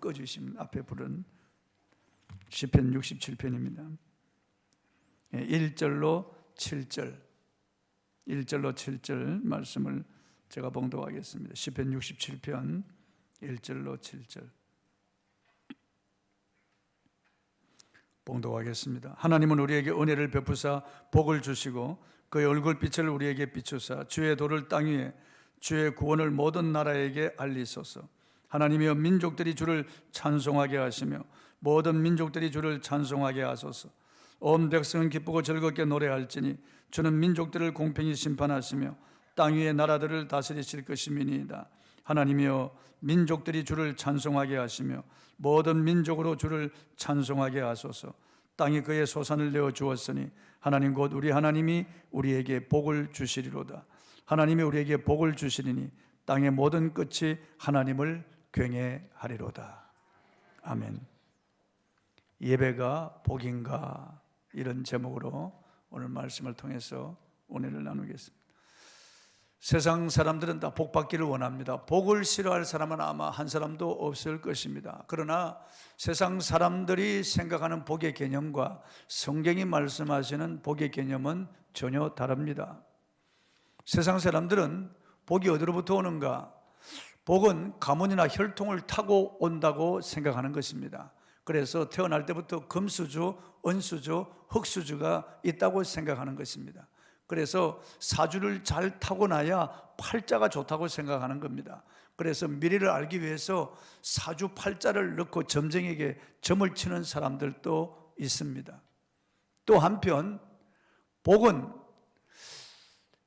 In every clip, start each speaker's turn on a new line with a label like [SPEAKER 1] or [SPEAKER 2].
[SPEAKER 1] 꺼주심 앞에 부른 시편 67편입니다. 1절로 7절 1절로 7절 말씀을 제가 봉독하겠습니다. 시편 67편 1절로 7절 봉독하겠습니다. 하나님은 우리에게 은혜를 베푸사 복을 주시고 그의 얼굴빛을 우리에게 비추사 주의 도를 땅 위에 주의 구원을 모든 나라에게 알리소서. 하나님이여 민족들이 주를 찬송하게 하시며 모든 민족들이 주를 찬송하게 하소서. 온 백성은 기쁘고 즐겁게 노래할지니 주는 민족들을 공평히 심판하시며 땅 위의 나라들을 다스리실 것임이니이다. 하나님이여 민족들이 주를 찬송하게 하시며 모든 민족으로 주를 찬송하게 하소서. 땅이 그의 소산을 내어 주었으니 하나님 곧 우리 하나님이 우리에게 복을 주시리로다. 하나님이 우리에게 복을 주시리니 땅의 모든 끝이 하나님을 경외하리로다. 아멘. 예배가 복인가, 이런 제목으로 오늘 말씀을 통해서 은혜를 나누겠습니다. 세상 사람들은 다 복 받기를 원합니다. 복을 싫어할 사람은 아마 한 사람도 없을 것입니다. 그러나 세상 사람들이 생각하는 복의 개념과 성경이 말씀하시는 복의 개념은 전혀 다릅니다. 세상 사람들은 복이 어디로부터 오는가? 복은 가문이나 혈통을 타고 온다고 생각하는 것입니다. 그래서 태어날 때부터 금수저, 은수저, 흙수저가 있다고 생각하는 것입니다. 그래서 사주를 잘 타고나야 팔자가 좋다고 생각하는 겁니다. 그래서 미래를 알기 위해서 사주 팔자를 넣고 점쟁이에게 점을 치는 사람들도 있습니다. 또 한편 복은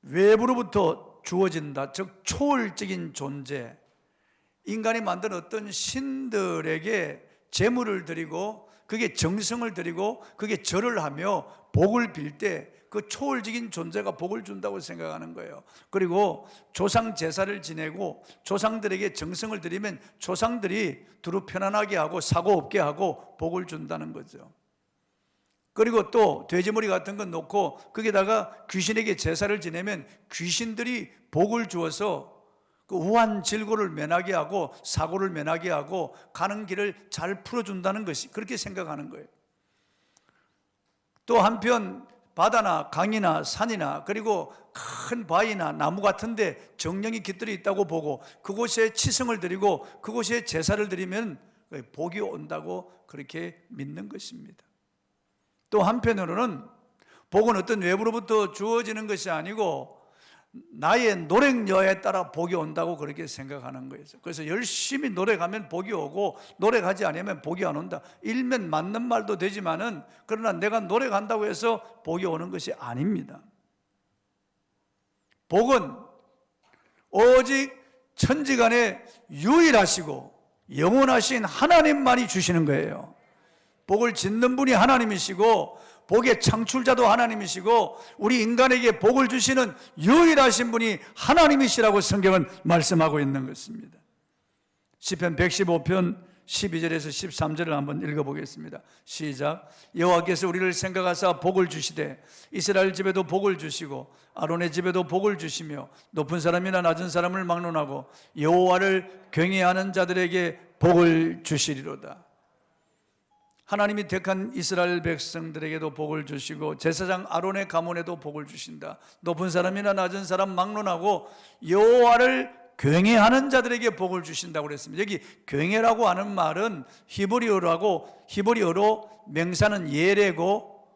[SPEAKER 1] 외부로부터 주어진다, 즉 초월적인 존재, 인간이 만든 어떤 신들에게 제물을 드리고 그게 정성을 드리고 그게 절을 하며 복을 빌 때 그 초월적인 존재가 복을 준다고 생각하는 거예요. 그리고 조상 제사를 지내고 조상들에게 정성을 드리면 조상들이 두루 편안하게 하고 사고 없게 하고 복을 준다는 거죠. 그리고 또 돼지머리 같은 건 놓고 거기다가 귀신에게 제사를 지내면 귀신들이 복을 주어서 그 우한 질고를 면하게 하고 사고를 면하게 하고 가는 길을 잘 풀어준다는 것이, 그렇게 생각하는 거예요. 또 한편 바다나 강이나 산이나 그리고 큰 바위나 나무 같은 데 정령이 깃들어 있다고 보고 그곳에 치성을 드리고 그곳에 제사를 드리면 복이 온다고 그렇게 믿는 것입니다. 또 한편으로는 복은 어떤 외부로부터 주어지는 것이 아니고 나의 노력여에 따라 복이 온다고 그렇게 생각하는 거예요. 그래서 열심히 노력하면 복이 오고 노력하지 않으면 복이 안 온다. 일면 맞는 말도 되지만은 그러나 내가 노력한다고 해서 복이 오는 것이 아닙니다. 복은 오직 천지간에 유일하시고 영원하신 하나님만이 주시는 거예요. 복을 짓는 분이 하나님이시고 복의 창출자도 하나님이시고 우리 인간에게 복을 주시는 유일하신 분이 하나님이시라고 성경은 말씀하고 있는 것입니다. 시편 115편 12절에서 13절을 한번 읽어보겠습니다. 시작. 여호와께서 우리를 생각하사 복을 주시되 이스라엘 집에도 복을 주시고 아론의 집에도 복을 주시며 높은 사람이나 낮은 사람을 막론하고 여호와를 경외하는 자들에게 복을 주시리로다. 하나님이 택한 이스라엘 백성들에게도 복을 주시고 제사장 아론의 가문에도 복을 주신다. 높은 사람이나 낮은 사람 막론하고 여호와를 경외하는 자들에게 복을 주신다고 그랬습니다. 여기 경외라고 하는 말은 히브리어로 명사는 예레고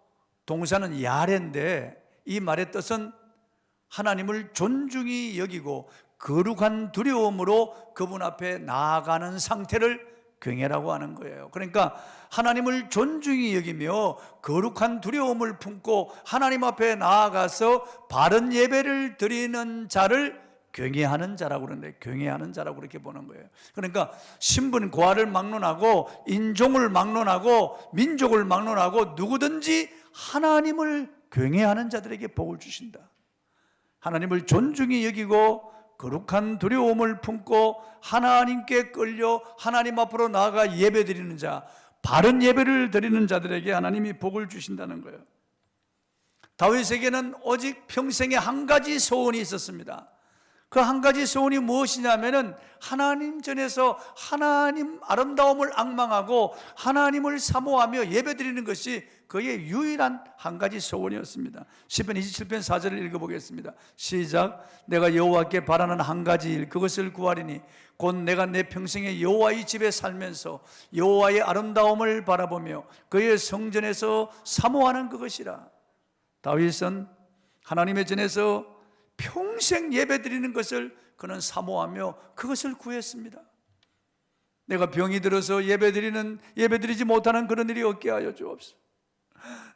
[SPEAKER 1] 동사는 야레인데 이 말의 뜻은 하나님을 존중히 여기고 거룩한 두려움으로 그분 앞에 나아가는 상태를 경외라고 하는 거예요. 그러니까 하나님을 존중히 여기며 거룩한 두려움을 품고 하나님 앞에 나아가서 바른 예배를 드리는 자를 경외하는 자라고 그러는데, 경외하는 자라고 그렇게 보는 거예요. 그러니까 신분 고하를 막론하고 인종을 막론하고 민족을 막론하고 누구든지 하나님을 경외하는 자들에게 복을 주신다. 하나님을 존중히 여기고 거룩한 두려움을 품고 하나님께 끌려 하나님 앞으로 나아가 예배드리는 자, 바른 예배를 드리는 자들에게 하나님이 복을 주신다는 거예요. 다윗에게는 오직 평생에 한 가지 소원이 있었습니다. 그 한 가지 소원이 무엇이냐면은 하나님 전에서 하나님 아름다움을 앙망하고 하나님을 사모하며 예배드리는 것이 그의 유일한 한 가지 소원이었습니다. 시편 27편 4절을 읽어보겠습니다. 시작. 내가 여호와께 바라는 한 가지 일 그것을 구하리니 곧 내가 내 평생에 여호와의 집에 살면서 여호와의 아름다움을 바라보며 그의 성전에서 사모하는 그것이라. 다윗은 하나님의 전에서 평생 예배드리는 것을 그는 사모하며 그것을 구했습니다. 내가 병이 들어서 예배드리지 못하는 그런 일이 없게 하여 주옵소서.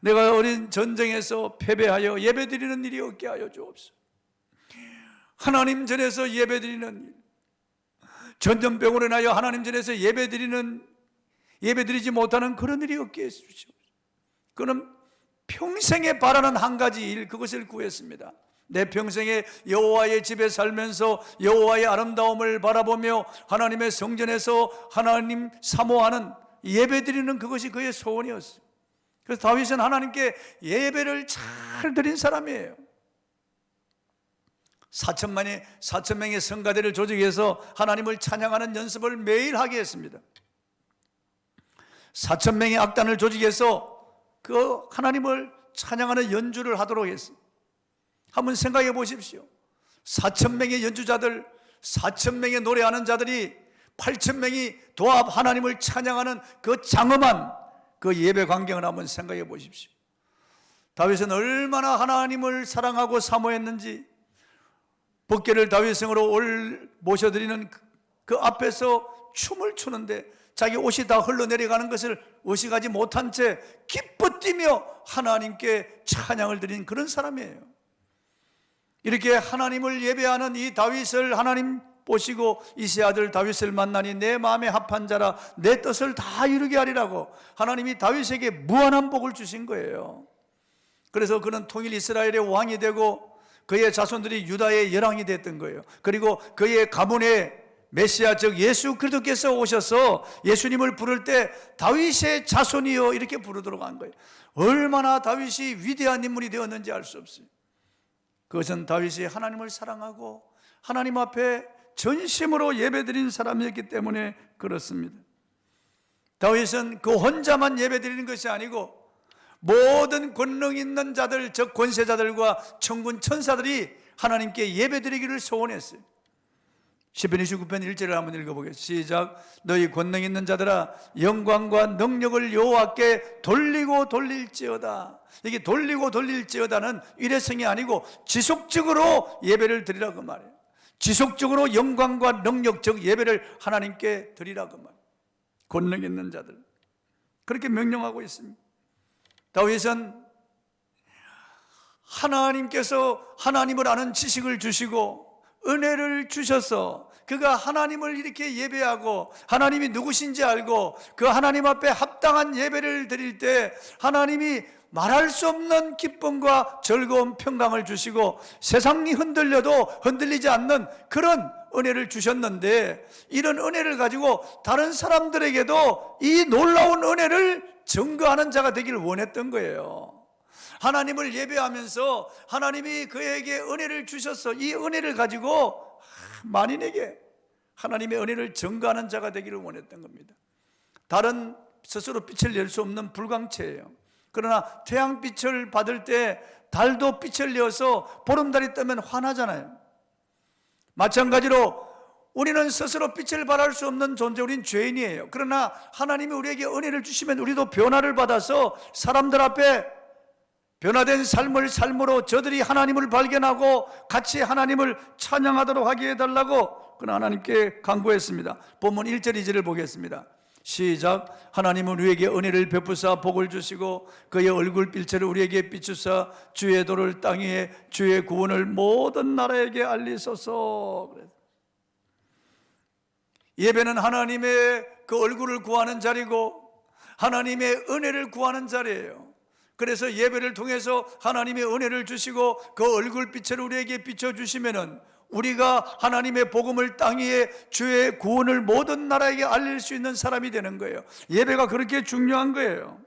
[SPEAKER 1] 내가 어린 전쟁에서 패배하여 예배드리는 일이 없게 하여 주옵소서. 하나님 전에서 예배드리는 일, 전염병으로 인하여 하나님 전에서 예배드리지 못하는 그런 일이 없게 해 주시옵소서. 그는 평생에 바라는 한 가지 일 그것을 구했습니다. 내 평생에 여호와의 집에 살면서 여호와의 아름다움을 바라보며 하나님의 성전에서 하나님 사모하는 예배드리는 그것이 그의 소원이었어요. 그래서 다윗은 하나님께 예배를 잘 드린 사람이에요. 4천명의 성가대를 조직해서 하나님을 찬양하는 연습을 매일 하게 했습니다. 4천명의 악단을 조직해서 그 하나님을 찬양하는 연주를 하도록 했어요. 한번 생각해 보십시오. 4천명의 연주자들, 4천명의 노래하는 자들이 8천명이 도합 하나님을 찬양하는 그 장엄한 그 예배 광경을 한번 생각해 보십시오. 다윗은 얼마나 하나님을 사랑하고 사모했는지 법궤를 다윗성으로 모셔드리는 그 앞에서 춤을 추는데 자기 옷이 다 흘러내려가는 것을 의식하지 못한 채 기뻐 뛰며 하나님께 찬양을 드린 그런 사람이에요. 이렇게 하나님을 예배하는 이 다윗을 하나님 보시고 이세 아들 다윗을 만나니 내 마음에 합한 자라 내 뜻을 다 이루게 하리라고 하나님이 다윗에게 무한한 복을 주신 거예요. 그래서 그는 통일 이스라엘의 왕이 되고 그의 자손들이 유다의 열왕이 됐던 거예요. 그리고 그의 가문에 메시아 즉 예수 그리스도께서 오셔서 예수님을 부를 때 다윗의 자손이여 이렇게 부르도록 한 거예요. 얼마나 다윗이 위대한 인물이 되었는지 알 수 없어요. 그것은 다윗이 하나님을 사랑하고 하나님 앞에 전심으로 예배드린 사람이었기 때문에 그렇습니다. 다윗은 그 혼자만 예배드리는 것이 아니고 모든 권능 있는 자들 즉 권세자들과 천군 천사들이 하나님께 예배드리기를 소원했어요. 시편 29편 1절을 한번 읽어보겠습니다. 시작. 너희 권능 있는 자들아 영광과 능력을 여호와께 돌리고 돌릴지어다. 이게 돌리고 돌릴지어다는 일회성이 아니고 지속적으로 예배를 드리라 그 말이에요. 지속적으로 영광과 능력 즉 예배를 하나님께 드리라 그 말이에요. 권능 있는 자들 그렇게 명령하고 있습니다. 다윗은 하나님께서 하나님을 아는 지식을 주시고 은혜를 주셔서 그가 하나님을 이렇게 예배하고 하나님이 누구신지 알고 그 하나님 앞에 합당한 예배를 드릴 때 하나님이 말할 수 없는 기쁨과 즐거운 평강을 주시고 세상이 흔들려도 흔들리지 않는 그런 은혜를 주셨는데 이런 은혜를 가지고 다른 사람들에게도 이 놀라운 은혜를 증거하는 자가 되기를 원했던 거예요. 하나님을 예배하면서 하나님이 그에게 은혜를 주셔서 이 은혜를 가지고 만인에게 하나님의 은혜를 증거하는 자가 되기를 원했던 겁니다. 다른 스스로 빛을 낼 수 없는 불광체예요. 그러나 태양빛을 받을 때 달도 빛을 내어서 보름달이 뜨면 환하잖아요. 마찬가지로 우리는 스스로 빛을 발할 수 없는 존재, 우린 죄인이에요. 그러나 하나님이 우리에게 은혜를 주시면 우리도 변화를 받아서 사람들 앞에 변화된 삶으로 저들이 하나님을 발견하고 같이 하나님을 찬양하도록 하게 해달라고 그는 하나님께 간구했습니다. 본문 1절 2절을 보겠습니다. 시작. 하나님은 우리에게 은혜를 베푸사 복을 주시고 그의 얼굴 빛을 우리에게 비추사 주의 도를 땅 위에 주의 구원을 모든 나라에게 알리소서. 예배는 하나님의 그 얼굴을 구하는 자리고 하나님의 은혜를 구하는 자리예요. 그래서 예배를 통해서 하나님의 은혜를 주시고 그 얼굴빛을 우리에게 비춰주시면은 우리가 하나님의 복음을 땅 위에 주의 구원을 모든 나라에게 알릴 수 있는 사람이 되는 거예요. 예배가 그렇게 중요한 거예요.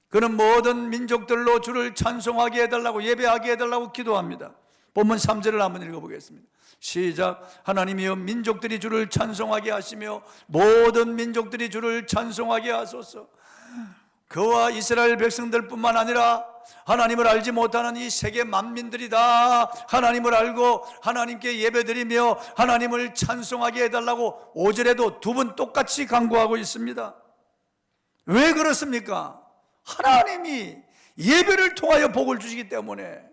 [SPEAKER 1] 그는 모든 민족들로 주를 찬송하게 해달라고 예배하게 해달라고 기도합니다. 본문 3절을 한번 읽어보겠습니다. 시작. 하나님이여 민족들이 주를 찬송하게 하시며 모든 민족들이 주를 찬송하게 하소서. 그와 이스라엘 백성들뿐만 아니라 하나님을 알지 못하는 이 세계 만민들이 다 하나님을 알고 하나님께 예배드리며 하나님을 찬송하게 해달라고 5절에도 두 번 똑같이 강구하고 있습니다. 왜 그렇습니까? 하나님이 예배를 통하여 복을 주시기 때문에,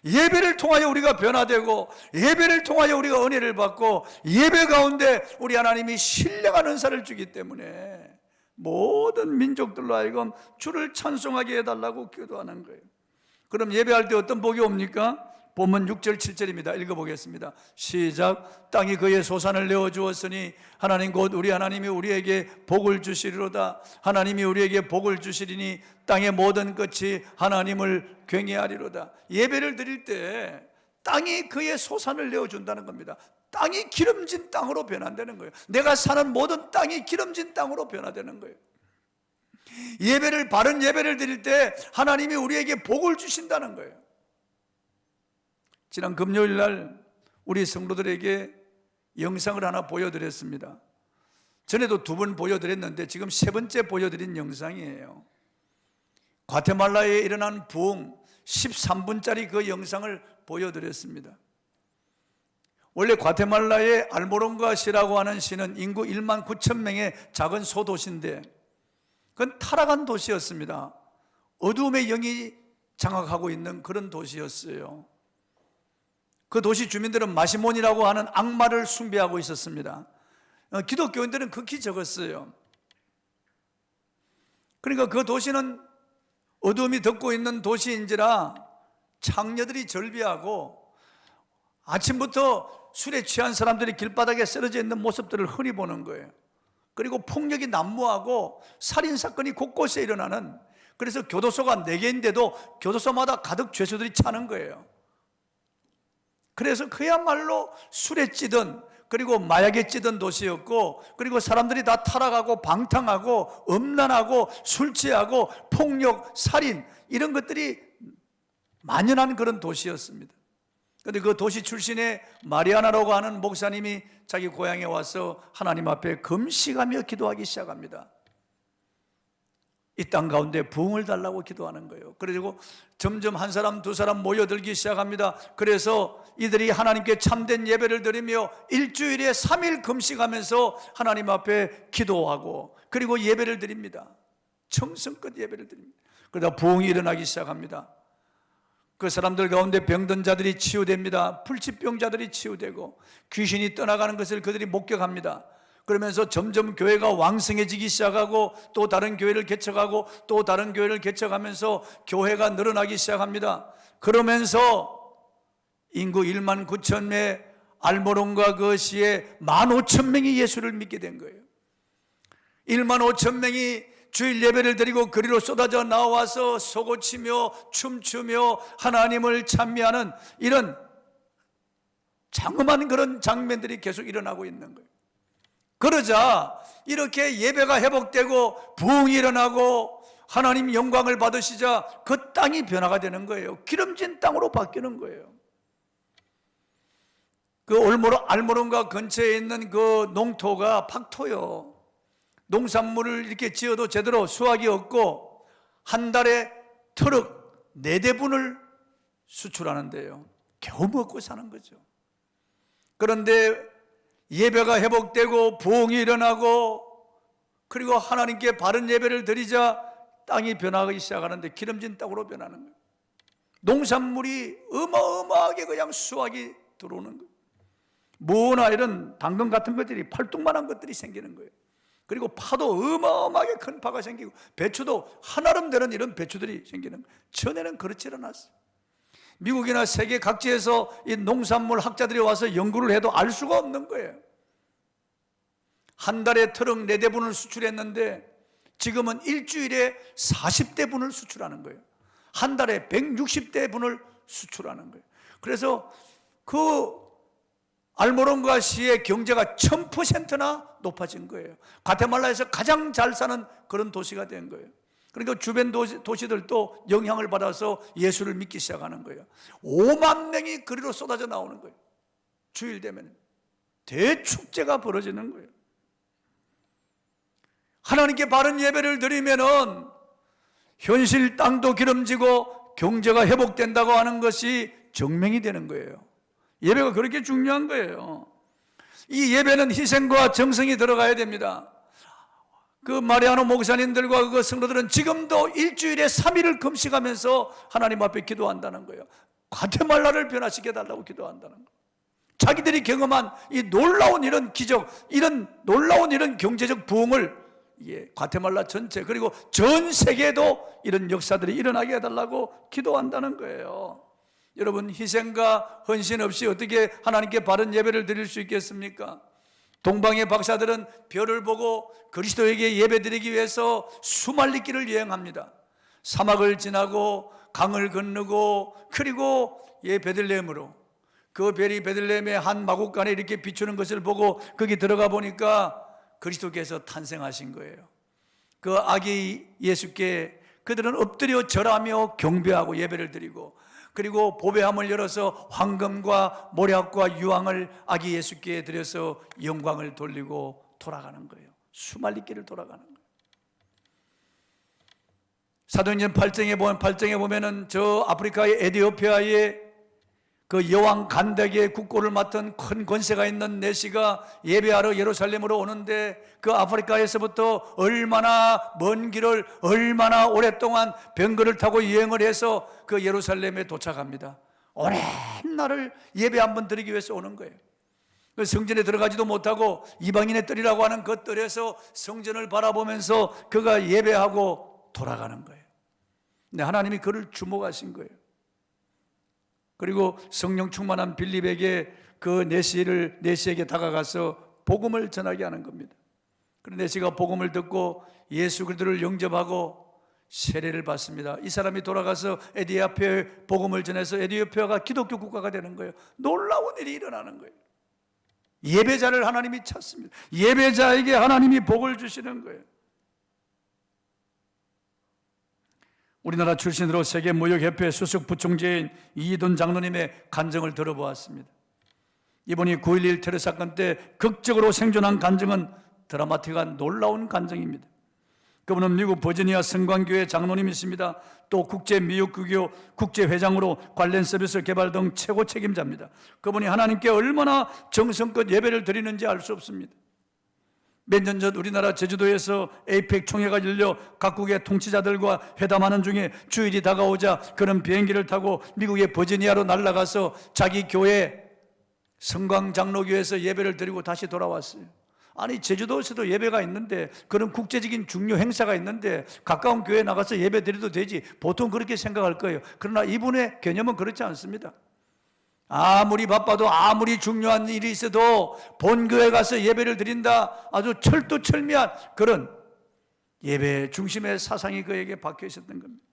[SPEAKER 1] 예배를 통하여 우리가 변화되고 예배를 통하여 우리가 은혜를 받고 예배 가운데 우리 하나님이 신령한 은사를 주기 때문에 모든 민족들로 하여금 주를 찬송하게 해달라고 기도하는 거예요. 그럼 예배할 때 어떤 복이 옵니까? 본문 6절 7절입니다. 읽어보겠습니다. 시작. 땅이 그의 소산을 내어주었으니 하나님 곧 우리 하나님이 우리에게 복을 주시리로다. 하나님이 우리에게 복을 주시리니 땅의 모든 끝이 하나님을 경외하리로다. 예배를 드릴 때 땅이 그의 소산을 내어준다는 겁니다. 땅이 기름진 땅으로 변화되는 거예요. 내가 사는 모든 땅이 기름진 땅으로 변화되는 거예요. 예배를, 바른 예배를 드릴 때 하나님이 우리에게 복을 주신다는 거예요. 지난 금요일 날 우리 성도들에게 영상을 하나 보여드렸습니다. 전에도 2번 보여드렸는데 지금 3번째 보여드린 영상이에요. 과테말라에 일어난 부흥 13분짜리 그 영상을 보여드렸습니다. 원래 과테말라의 알모롱가시라고 하는 시는 인구 1만 9천 명의 작은 소도시인데 그건 타락한 도시였습니다. 어두움의 영이 장악하고 있는 그런 도시였어요. 그 도시 주민들은 마시몬이라고 하는 악마를 숭배하고 있었습니다. 기독교인들은 극히 적었어요. 그러니까 그 도시는 어두움이 덮고 있는 도시인지라 창녀들이 절비하고 아침부터 술에 취한 사람들이 길바닥에 쓰러져 있는 모습들을 흔히 보는 거예요. 그리고 폭력이 난무하고 살인사건이 곳곳에 일어나는, 그래서 교도소가 4개인데도 교도소마다 가득 죄수들이 차는 거예요. 그래서 그야말로 술에 찌든 그리고 마약에 찌든 도시였고, 그리고 사람들이 다 타락하고 방탕하고 음란하고 술 취하고 폭력, 살인 이런 것들이 만연한 그런 도시였습니다. 그런데 그 도시 출신의 마리아나라고 하는 목사님이 자기 고향에 와서 하나님 앞에 금식하며 기도하기 시작합니다. 이 땅 가운데 부흥을 달라고 기도하는 거예요. 그리고 점점 한 사람 두 사람 모여들기 시작합니다. 그래서 이들이 하나님께 참된 예배를 드리며 일주일에 3일 금식하면서 하나님 앞에 기도하고 그리고 예배를 드립니다. 정성껏 예배를 드립니다. 그러다 부흥이 일어나기 시작합니다. 그 사람들 가운데 병든 자들이 치유됩니다. 불치병자들이 치유되고 귀신이 떠나가는 것을 그들이 목격합니다. 그러면서 점점 교회가 왕성해지기 시작하고 또 다른 교회를 개척하고 또 다른 교회를 개척하면서 교회가 늘어나기 시작합니다. 그러면서 인구 1만 9천 명 알모론과 그 시에 15,000명이 예수를 믿게 된 거예요. 1만 5천 명이 주일 예배를 드리고 그리로 쏟아져 나와서 소고치며 춤추며 하나님을 찬미하는 이런 장엄한 그런 장면들이 계속 일어나고 있는 거예요. 그러자 이렇게 예배가 회복되고 부흥이 일어나고 하나님 영광을 받으시자 그 땅이 변화가 되는 거예요. 기름진 땅으로 바뀌는 거예요. 그 알모론가 근처에 있는 그 농토가 박토요. 농산물을 이렇게 지어도 제대로 수확이 없고 한 달에 트럭 4대분을 수출하는데요. 겨우 먹고 사는 거죠. 그런데 예배가 회복되고 부흥이 일어나고 그리고 하나님께 바른 예배를 드리자 땅이 변하기 시작하는데 기름진 땅으로 변하는 거예요. 농산물이 어마어마하게 그냥 수확이 들어오는 거예요. 무나 이런 당근 같은 것들이 팔뚝만한 것들이 생기는 거예요. 그리고 파도 어마어마하게 큰 파가 생기고 배추도 한아름 되는 이런 배추들이 생기는 거예요. 전에는 그렇지 않았어요. 미국이나 세계 각지에서 이 농산물 학자들이 와서 연구를 해도 알 수가 없는 거예요. 한 달에 트럭 4대분을 수출했는데 지금은 일주일에 40대분을 수출하는 거예요. 한 달에 160대분을 수출하는 거예요. 그래서 그 알모론가 시의 경제가 1000%나 높아진 거예요. 과테말라에서 가장 잘 사는 그런 도시가 된 거예요. 그러니까 주변 도시들도 영향을 받아서 예수를 믿기 시작하는 거예요. 5만 명이 거리로 쏟아져 나오는 거예요. 주일 되면 대축제가 벌어지는 거예요. 하나님께 바른 예배를 드리면은 현실 땅도 기름지고 경제가 회복된다고 하는 것이 증명이 되는 거예요. 예배가 그렇게 중요한 거예요. 이 예배는 희생과 정성이 들어가야 됩니다. 그 마리아노 목사님들과 그 성도들은 지금도 일주일에 3일을 금식하면서 하나님 앞에 기도한다는 거예요. 과테말라를 변화시켜달라고 기도한다는 거예요. 자기들이 경험한 이 놀라운 이런 기적, 이런 놀라운 이런 경제적 부흥을 과테말라 전체 그리고 전 세계에도 이런 역사들이 일어나게 해달라고 기도한다는 거예요. 여러분, 희생과 헌신 없이 어떻게 하나님께 바른 예배를 드릴 수 있겠습니까? 동방의 박사들은 별을 보고 그리스도에게 예배드리기 위해서 수말리 길을 여행합니다. 사막을 지나고 강을 건너고 그리고 베들레헴으로, 그 별이 베들레헴의 한 마국간에 이렇게 비추는 것을 보고 거기 들어가 보니까 그리스도께서 탄생하신 거예요. 그 아기 예수께 그들은 엎드려 절하며 경배하고 예배를 드리고, 그리고 보배함을 열어서 황금과 모략과 유황을 아기 예수께 드려서 영광을 돌리고 돌아가는 거예요. 수말리길을 돌아가는 거예요. 사도행전 8장에 보면은 저 아프리카의 에티오피아의 그 여왕 간덱의 국고를 맡은 큰 권세가 있는 내시가 예배하러 예루살렘으로 오는데, 그 아프리카에서부터 얼마나 먼 길을 얼마나 오랫동안 병거를 타고 여행을 해서 그 예루살렘에 도착합니다. 오랜 날을 예배 한번 드리기 위해서 오는 거예요. 그 성전에 들어가지도 못하고 이방인의 뜰이라고 하는 그 뜰에서 성전을 바라보면서 그가 예배하고 돌아가는 거예요. 근데 하나님이 그를 주목하신 거예요. 그리고 성령 충만한 빌립에게 그 내시에게 다가가서 복음을 전하게 하는 겁니다. 그런데 내시가 복음을 듣고 예수 그리스도를 영접하고 세례를 받습니다. 이 사람이 돌아가서 에티오피아에 복음을 전해서 에티오피아가 기독교 국가가 되는 거예요. 놀라운 일이 일어나는 거예요. 예배자를 하나님이 찾습니다. 예배자에게 하나님이 복을 주시는 거예요. 우리나라 출신으로 세계무역협회 수석 부총재인 이희돈 장로님의 간증을 들어보았습니다. 이분이 9.11 테러 사건 때 극적으로 생존한 간증은 드라마틱한 놀라운 간증입니다. 그분은 미국 버지니아 성광교회 장로님이십니다. 또 국제미역국교 국제회장으로 관련 서비스 개발 등 최고 책임자입니다. 그분이 하나님께 얼마나 정성껏 예배를 드리는지 알 수 없습니다. 몇 년 전 우리나라 제주도에서 에이펙 총회가 열려 각국의 통치자들과 회담하는 중에 주일이 다가오자 그는 비행기를 타고 미국의 버지니아로 날아가서 자기 교회 성광장로교회에서 예배를 드리고 다시 돌아왔어요. 아니, 제주도에서도 예배가 있는데, 그런 국제적인 중요 행사가 있는데 가까운 교회에 나가서 예배 드려도 되지, 보통 그렇게 생각할 거예요. 그러나 이분의 개념은 그렇지 않습니다. 아무리 바빠도 아무리 중요한 일이 있어도 본교회 가서 예배를 드린다, 아주 철두철미한 그런 예배 중심의 사상이 그에게 박혀 있었던 겁니다.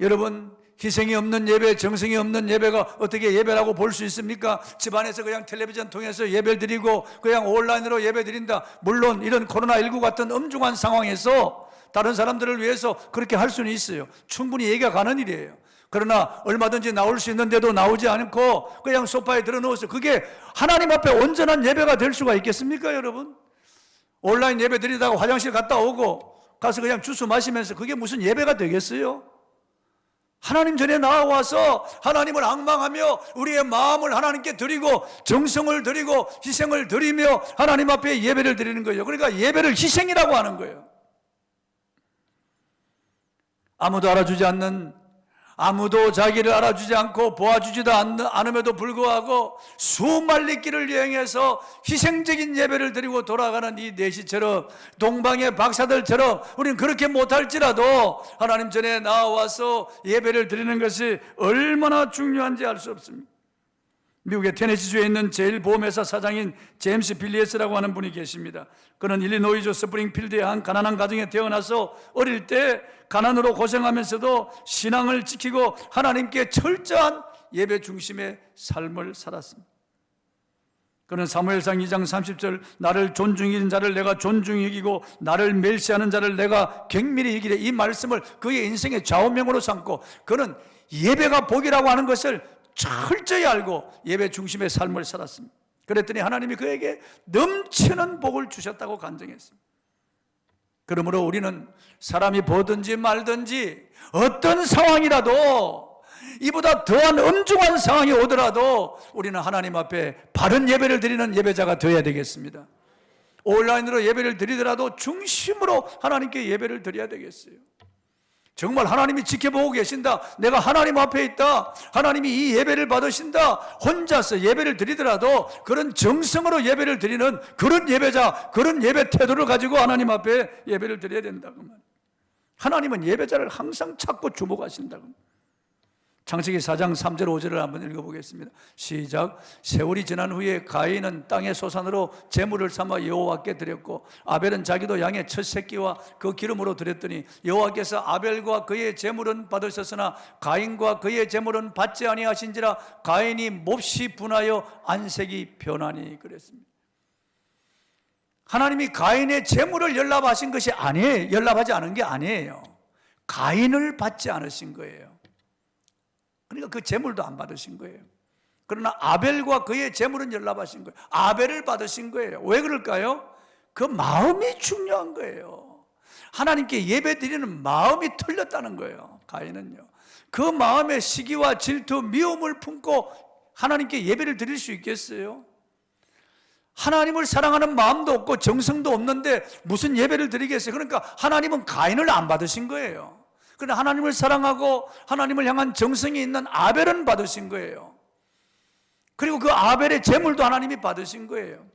[SPEAKER 1] 여러분, 희생이 없는 예배, 정성이 없는 예배가 어떻게 예배라고 볼 수 있습니까? 집안에서 그냥 텔레비전 통해서 예배를 드리고 그냥 온라인으로 예배 드린다. 물론 이런 코로나19 같은 엄중한 상황에서 다른 사람들을 위해서 그렇게 할 수는 있어요. 충분히 얘기가 가는 일이에요. 그러나 얼마든지 나올 수 있는데도 나오지 않고 그냥 소파에 들어누워서 그게 하나님 앞에 온전한 예배가 될 수가 있겠습니까, 여러분? 온라인 예배 드리다가 화장실 갔다 오고 가서 그냥 주스 마시면서 그게 무슨 예배가 되겠어요? 하나님 전에 나와서 하나님을 앙망하며 우리의 마음을 하나님께 드리고 정성을 드리고 희생을 드리며 하나님 앞에 예배를 드리는 거예요. 그러니까 예배를 희생이라고 하는 거예요. 아무도 알아주지 않는, 아무도 자기를 알아주지 않고 보아주지도 않음에도 불구하고 수말리 길을 여행해서 희생적인 예배를 드리고 돌아가는 이 내시처럼, 동방의 박사들처럼 우리는 그렇게 못할지라도 하나님 전에 나와서 예배를 드리는 것이 얼마나 중요한지 알 수 없습니다. 미국의 테네시주에 있는 제일 보험회사 사장인 제임스 빌리에스라고 하는 분이 계십니다. 그는 일리노이주 스프링필드의 한 가난한 가정에 태어나서 어릴 때 가난으로 고생하면서도 신앙을 지키고 하나님께 철저한 예배 중심의 삶을 살았습니다. 그는 사무엘상 2장 30절 나를 존중히 여기는 자를 내가 존중히 여기고 나를 멸시하는 자를 내가 경밀히 여기래. 이 말씀을 그의 인생의 좌우명으로 삼고 그는 예배가 복이라고 하는 것을 철저히 알고 예배 중심의 삶을 살았습니다. 그랬더니 하나님이 그에게 넘치는 복을 주셨다고 간증했습니다. 그러므로 우리는 사람이 보든지 말든지 어떤 상황이라도 이보다 더한 엄중한 상황이 오더라도 우리는 하나님 앞에 바른 예배를 드리는 예배자가 되어야 되겠습니다. 온라인으로 예배를 드리더라도 중심으로 하나님께 예배를 드려야 되겠어요. 정말 하나님이 지켜보고 계신다, 내가 하나님 앞에 있다, 하나님이 이 예배를 받으신다, 혼자서 예배를 드리더라도 그런 정성으로 예배를 드리는 그런 예배자, 그런 예배 태도를 가지고 하나님 앞에 예배를 드려야 된다고 말이에요. 하나님은 예배자를 항상 찾고 주목하신다고. 창세기 4장 3절 5절을 한번 읽어보겠습니다. 시작. 세월이 지난 후에 가인은 땅의 소산으로 제물을 삼아 여호와께 드렸고 아벨은 자기도 양의 첫 새끼와 그 기름으로 드렸더니 여호와께서 아벨과 그의 제물은 받으셨으나 가인과 그의 제물은 받지 아니하신지라 가인이 몹시 분하여 안색이 변하니 그랬습니다. 하나님이 가인의 제물을 연락하신 것이 아니에요. 연락하지 않은 게 아니에요. 가인을 받지 않으신 거예요. 그러니까 그 제물도 안 받으신 거예요. 그러나 아벨과 그의 제물은 연락하신 거예요. 아벨을 받으신 거예요. 왜 그럴까요? 그 마음이 중요한 거예요. 하나님께 예배 드리는 마음이 틀렸다는 거예요. 가인은요. 그 마음에 시기와 질투, 미움을 품고 하나님께 예배를 드릴 수 있겠어요? 하나님을 사랑하는 마음도 없고 정성도 없는데 무슨 예배를 드리겠어요? 그러니까 하나님은 가인을 안 받으신 거예요. 그러나 하나님을 사랑하고 하나님을 향한 정성이 있는 아벨은 받으신 거예요. 그리고 그 아벨의 제물도 하나님이 받으신 거예요.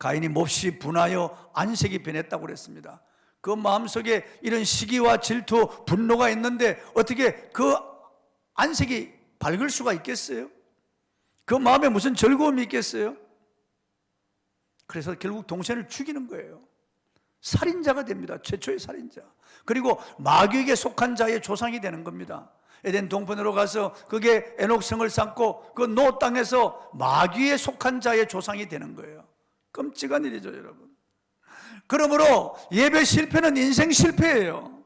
[SPEAKER 1] 가인이 몹시 분하여 안색이 변했다고 그랬습니다. 그 마음속에 이런 시기와 질투, 분노가 있는데 어떻게 그 안색이 밝을 수가 있겠어요? 그 마음에 무슨 즐거움이 있겠어요? 그래서 결국 동생을 죽이는 거예요. 살인자가 됩니다. 최초의 살인자. 그리고 마귀에게 속한 자의 조상이 되는 겁니다. 에덴 동편으로 가서 그게 에녹성을 쌓고 그 노 땅에서 마귀에 속한 자의 조상이 되는 거예요. 끔찍한 일이죠, 여러분. 그러므로 예배 실패는 인생 실패예요.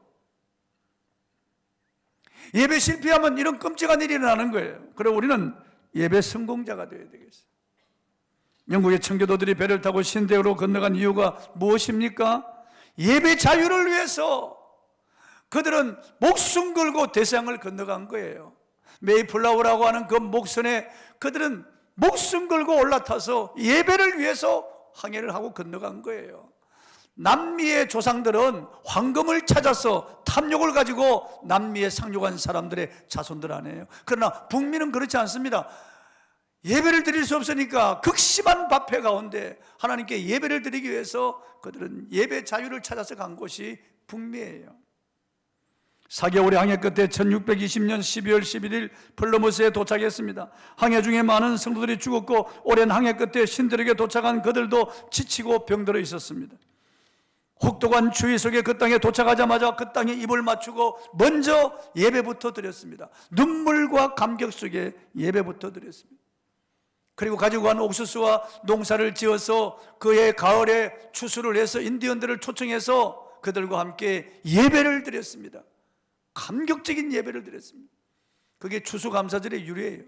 [SPEAKER 1] 예배 실패하면 이런 끔찍한 일이 일어나는 거예요. 그리고 우리는 예배 성공자가 되어야 되겠어요. 영국의 청교도들이 배를 타고 신대로 건너간 이유가 무엇입니까? 예배 자유를 위해서 그들은 목숨 걸고 대서양을 건너간 거예요. 메이플라워라고 하는 그 목선에 그들은 목숨 걸고 올라타서 예배를 위해서 항해를 하고 건너간 거예요. 남미의 조상들은 황금을 찾아서 탐욕을 가지고 남미에 상륙한 사람들의 자손들 아니에요. 그러나 북미는 그렇지 않습니다. 예배를 드릴 수 없으니까 극심한 박해 가운데 하나님께 예배를 드리기 위해서 그들은 예배 자유를 찾아서 간 곳이 북미예요. 4개월의 항해 끝에 1620년 12월 11일 플러머스에 도착했습니다. 항해 중에 많은 성도들이 죽었고 오랜 항해 끝에 신들에게 도착한 그들도 지치고 병들어 있었습니다. 혹독한 추위 속에 그 땅에 도착하자마자 그 땅에 입을 맞추고 먼저 예배부터 드렸습니다. 눈물과 감격 속에 예배부터 드렸습니다. 그리고 가지고 간 옥수수와 농사를 지어서 그해 가을에 추수를 해서 인디언들을 초청해서 그들과 함께 예배를 드렸습니다. 감격적인 예배를 드렸습니다. 그게 추수감사절의 유래예요.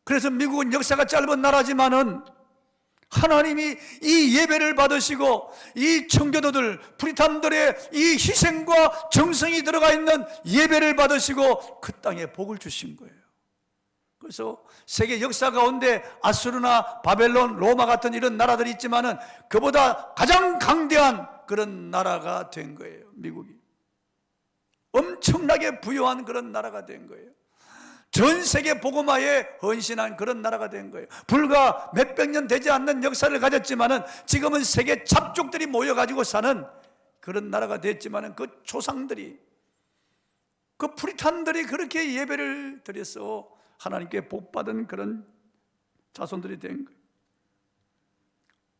[SPEAKER 1] 그래서 미국은 역사가 짧은 나라지만은 하나님이 이 예배를 받으시고 이 청교도들, 프리탄들의 이 희생과 정성이 들어가 있는 예배를 받으시고 그 땅에 복을 주신 거예요. 그래서 세계 역사 가운데 아수르나 바벨론, 로마 같은 이런 나라들이 있지만은 그보다 가장 강대한 그런 나라가 된 거예요. 미국이 엄청나게 부유한 그런 나라가 된 거예요. 전 세계 복음화에 헌신한 그런 나라가 된 거예요. 불과 몇백 년 되지 않는 역사를 가졌지만은 지금은 세계 잡족들이 모여가지고 사는 그런 나라가 됐지만은 그 조상들이, 그 프리탄들이 그렇게 예배를 드려서 하나님께 복받은 그런 자손들이 된 거예요.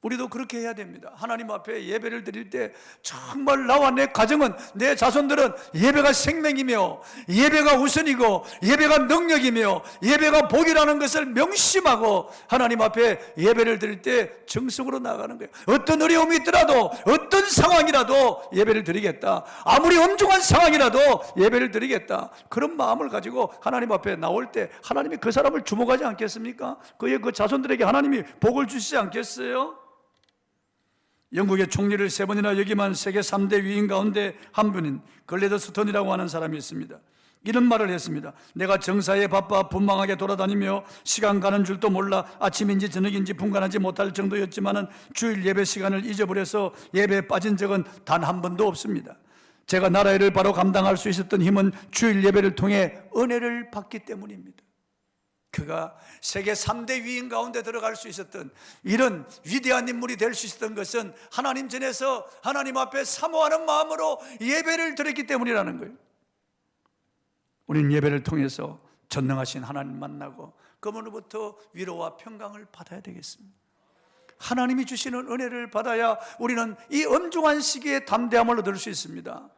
[SPEAKER 1] 우리도 그렇게 해야 됩니다. 하나님 앞에 예배를 드릴 때 정말 나와 내 가정은, 내 자손들은 예배가 생명이며 예배가 우선이고 예배가 능력이며 예배가 복이라는 것을 명심하고 하나님 앞에 예배를 드릴 때 정성으로 나가는 거예요. 어떤 어려움이 있더라도, 어떤 상황이라도 예배를 드리겠다, 아무리 엄중한 상황이라도 예배를 드리겠다, 그런 마음을 가지고 하나님 앞에 나올 때 하나님이 그 사람을 주목하지 않겠습니까? 그의 그 자손들에게 하나님이 복을 주시지 않겠어요? 영국의 총리를 3번이나 역임한 세계 3대 위인 가운데 한 분인 글래더 스턴이라고 하는 사람이 있습니다. 이런 말을 했습니다. 내가 정사에 바빠 분망하게 돌아다니며 시간 가는 줄도 몰라 아침인지 저녁인지 분간하지 못할 정도였지만은 주일 예배 시간을 잊어버려서 예배에 빠진 적은 단 한 번도 없습니다. 제가 나라 일을 바로 감당할 수 있었던 힘은 주일 예배를 통해 은혜를 받기 때문입니다. 그가 세계 3대 위인 가운데 들어갈 수 있었던, 이런 위대한 인물이 될 수 있었던 것은 하나님 전에서 하나님 앞에 사모하는 마음으로 예배를 드렸기 때문이라는 거예요. 우리는 예배를 통해서 전능하신 하나님 만나고 그분으로부터 위로와 평강을 받아야 되겠습니다. 하나님이 주시는 은혜를 받아야 우리는 이 엄중한 시기에 담대함을 얻을 수 있습니다.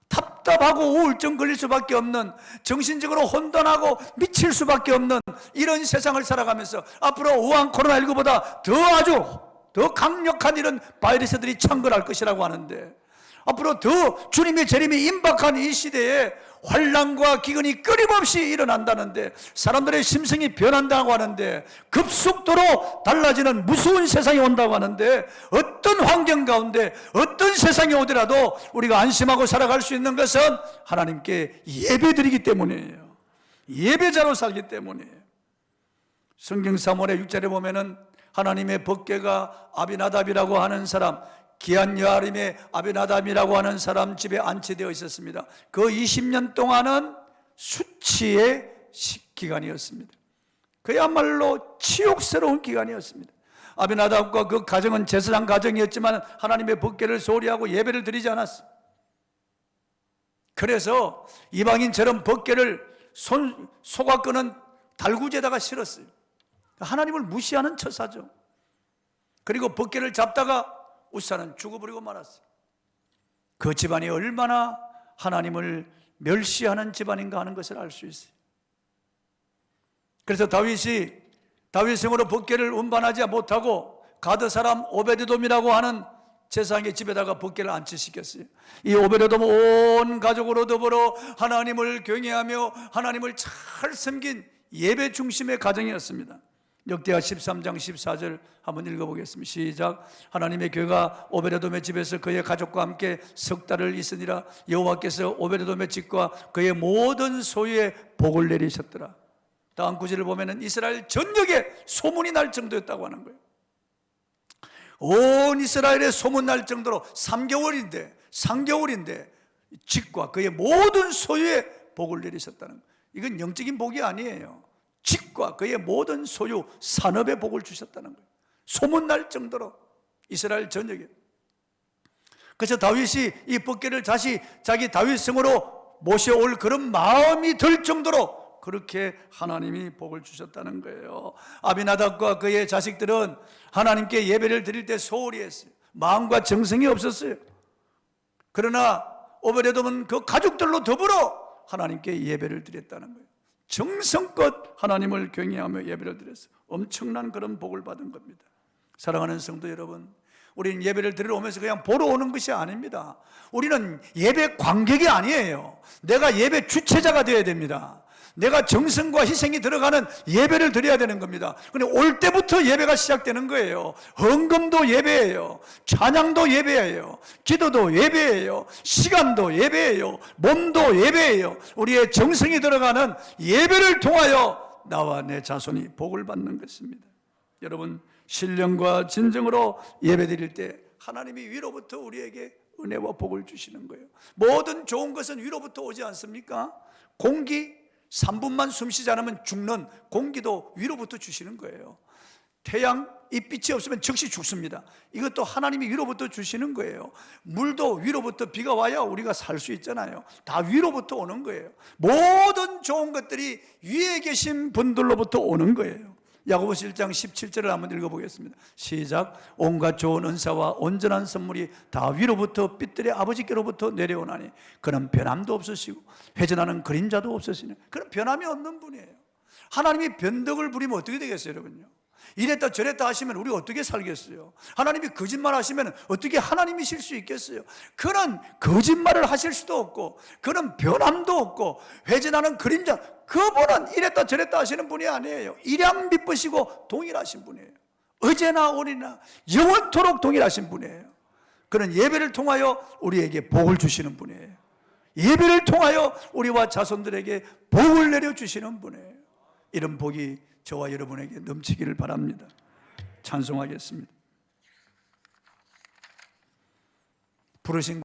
[SPEAKER 1] 답답하고 우울증 걸릴 수밖에 없는, 정신적으로 혼돈하고 미칠 수밖에 없는 이런 세상을 살아가면서 앞으로 우한 코로나19보다 더 강력한 이런 바이러스들이 창궐할 것이라고 하는데, 앞으로 더 주님의 재림이 임박한 이 시대에 환난과 기근이 끊임없이 일어난다는데, 사람들의 심성이 변한다고 하는데, 급속도로 달라지는 무서운 세상이 온다고 하는데, 어떤 환경 가운데 어떤 세상이 오더라도 우리가 안심하고 살아갈 수 있는 것은 하나님께 예배드리기 때문이에요. 예배자로 살기 때문이에요. 성경 사무엘의 6절에 보면은 하나님의 법궤가 아비나답이라고 하는 사람, 기한 여아림의 아비나답이라고 하는 사람 집에 안치되어 있었습니다. 그 20년 동안은 수치의 기간이었습니다. 그야말로 치욕스러운 기간이었습니다. 아비나답과 그 가정은 제사장 가정이었지만 하나님의 법궤를 소홀히 하고 예배를 드리지 않았습니다. 그래서 이방인처럼 법궤를 소각끄는 달구지에다가 실었어요. 하나님을 무시하는 처사죠. 그리고 법궤를 잡다가 우사는 죽어버리고 말았어요. 그 집안이 얼마나 하나님을 멸시하는 집안인가 하는 것을 알 수 있어요. 그래서 다윗이 다윗성으로 법궤를 운반하지 못하고 가드 사람 오베드돔이라고 하는 제사장의 집에다가 법궤를 안치시켰어요. 이 오베드돔은 온 가족으로 더불어 하나님을 경외하며 하나님을 잘 섬긴 예배 중심의 가정이었습니다. 역대하 13장 14절 한번 읽어보겠습니다. 시작. 하나님의 교회가 오베데돔의 집에서 그의 가족과 함께 석 달을 있으니라. 여호와께서 오베데돔의 집과 그의 모든 소유에 복을 내리셨더라. 다음 구절을 보면은 이스라엘 전역에 소문이 날 정도였다고 하는 거예요. 온 이스라엘에 소문 날 정도로 3개월인데 집과 그의 모든 소유에 복을 내리셨다는 거예요. 이건 영적인 복이 아니에요. 집과 그의 모든 소유, 산업에 복을 주셨다는 거예요. 소문날 정도로 이스라엘 전역에. 그래서 다윗이 이 법궤를 다시 자기 다윗성으로 모셔올 그런 마음이 들 정도로 그렇게 하나님이 복을 주셨다는 거예요. 아비나답과 그의 자식들은 하나님께 예배를 드릴 때 소홀히 했어요. 마음과 정성이 없었어요. 그러나 오베데돔은 그 가족들로 더불어 하나님께 예배를 드렸다는 거예요. 정성껏 하나님을 경외하며 예배를 드렸어요. 엄청난 그런 복을 받은 겁니다. 사랑하는 성도 여러분, 우리는 예배를 드리러 오면서 그냥 보러 오는 것이 아닙니다. 우리는 예배 관객이 아니에요. 내가 예배 주체자가 되어야 됩니다. 내가 정성과 희생이 들어가는 예배를 드려야 되는 겁니다. 근데 올 때부터 예배가 시작되는 거예요. 헌금도 예배예요. 찬양도 예배예요. 기도도 예배예요. 시간도 예배예요. 몸도 예배예요. 우리의 정성이 들어가는 예배를 통하여 나와 내 자손이 복을 받는 것입니다. 여러분, 신령과 진정으로 예배 드릴 때 하나님이 위로부터 우리에게 은혜와 복을 주시는 거예요. 모든 좋은 것은 위로부터 오지 않습니까? 공기, 3분만 숨 쉬지 않으면 죽는 공기도 위로부터 주시는 거예요. 태양, 이 빛이 없으면 즉시 죽습니다. 이것도 하나님이 위로부터 주시는 거예요. 물도 위로부터 비가 와야 우리가 살 수 있잖아요. 다 위로부터 오는 거예요. 모든 좋은 것들이 위에 계신 분들로부터 오는 거예요. 야고보서 1장 17절을 한번 읽어보겠습니다. 시작. 온갖 좋은 은사와 온전한 선물이 다 위로부터 빛들의 아버지께로부터 내려오나니 그는 변함도 없으시고 회전하는 그림자도 없으시네. 그는 변함이 없는 분이에요. 하나님이 변덕을 부리면 어떻게 되겠어요, 여러분요? 이랬다 저랬다 하시면 우리가 어떻게 살겠어요? 하나님이 거짓말 하시면 어떻게 하나님이실 수 있겠어요? 그는 거짓말을 하실 수도 없고 그는 변함도 없고 회전하는 그림자, 그분은 이랬다 저랬다 하시는 분이 아니에요. 일양 미쁘시고 동일하신 분이에요. 어제나 오늘이나 영원토록 동일하신 분이에요. 그는 예배를 통하여 우리에게 복을 주시는 분이에요. 예배를 통하여 우리와 자손들에게 복을 내려주시는 분이에요. 이런 복이 저와 여러분에게 넘치기를 바랍니다. 찬송하겠습니다. 부르신